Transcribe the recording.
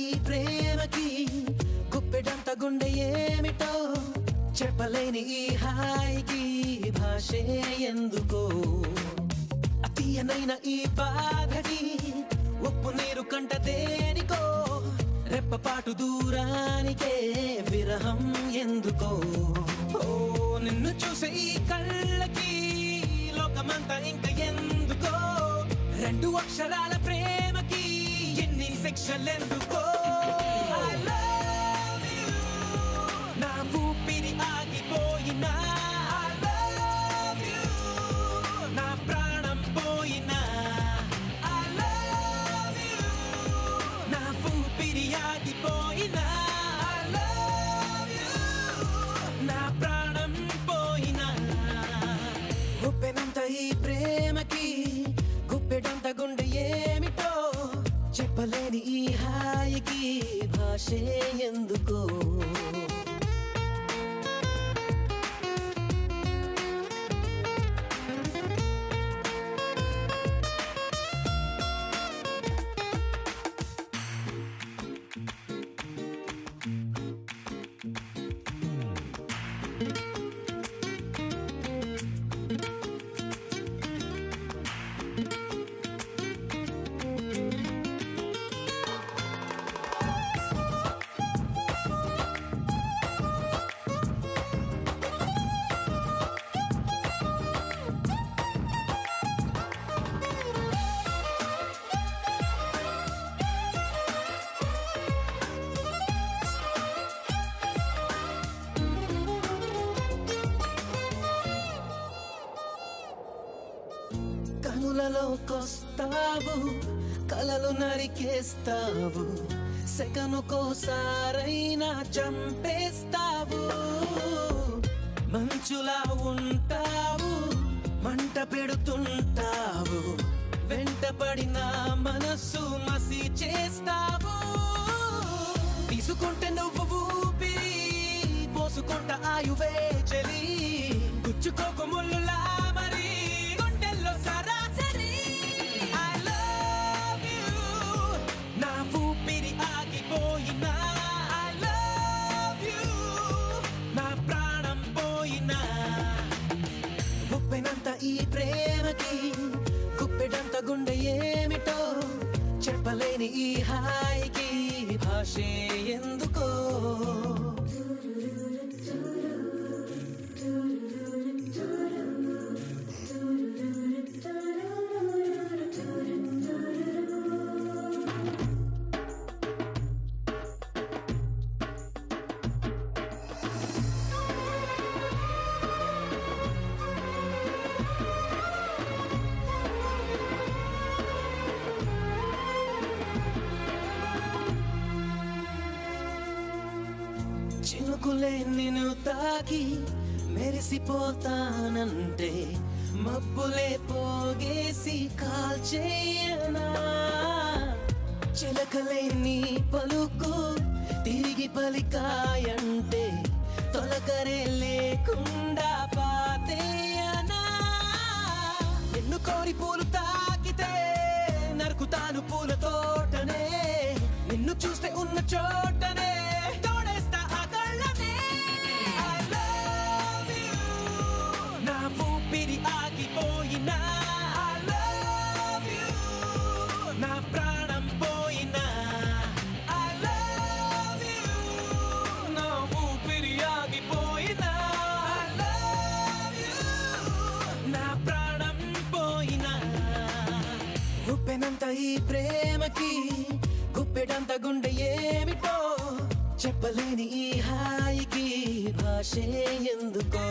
ఈ ప్రేమకి గుప్పెడంత గుండె ఏమిటో చెప్పలేని ఈ హాయికి భాషే ఎందుకో తీయనైన ఈ బాధకి ఉప్పు నీరు కంట దేనికో రెప్పపాటు దూరానికే విరహం ఎందుకో ఓ నిన్ను చూసే ఈ కళ్ళకి లోకమంతా ఇంకా ఎందుకో రెండు అక్షరాల ప్రేమకి ఎన్ని శిక్షలెందుకో I love you నా ఊపిరి ఆగిపోయినా I love you నా ప్రాణం పోయినా I love you నా ఊపిరి ఆగిపోయినా I love you నా ప్రాణం పోయినా ఉప్పెనంత ఈ ప్రేమకి గుప్పెడంత గుండె ఏమిటో చెప్పలేని ఈ హాయికి భాషే ఎందుకో కనులలోకొస్తావు కలలు నరికేస్తావు సెకనుకోసారైనా చంపేస్తావు మంచులా ఉంటావు మంట పెడుతుంటావు వెంటపడిన మనస్సు మసి చేస్తావు తీసుకుంటే నువ్వు ఊపిరి పోసుకుంట ఆయువే చలి గుచ్చుకోకు ముళ్ళులా మరి గుండెల్లో సరాసరి I love you నా ఊపిరి ఆగిపోయినా I love you నా ప్రాణం పోయినా ఉప్పెనంత ఈ ప్రేమకి గుప్పెడంత గుండె ఏమిటో చెప్పలేని ఈ హాయికి భాషే ఎందుకో చినుకులే నిన్ను తాకి మెరిసిపోతానంటే మబ్బులే పోగేసి కాల్చేయనా చిలకలే నీ పలుకు తిరిగి పలికాయంటే తొలకరే లేకుండా పాతేయనా నిన్ను కోరి పూలు తాకితే నరుకుతాను పూల తోటనే నిన్ను చూస్తే ఉన్న చోటనే ఊపిరి ఆగిపోయినా I love you నా ప్రాణం పోయినా I love you నా ఊపిరి ఆగిపోయినా I love you నా ప్రాణం పోయినా ఉప్పెనంత ఈ ప్రేమకి గుప్పెడంత గుండె ఏమిటో చెప్పలేని ఈ హాయికి భాషే ఎందుకో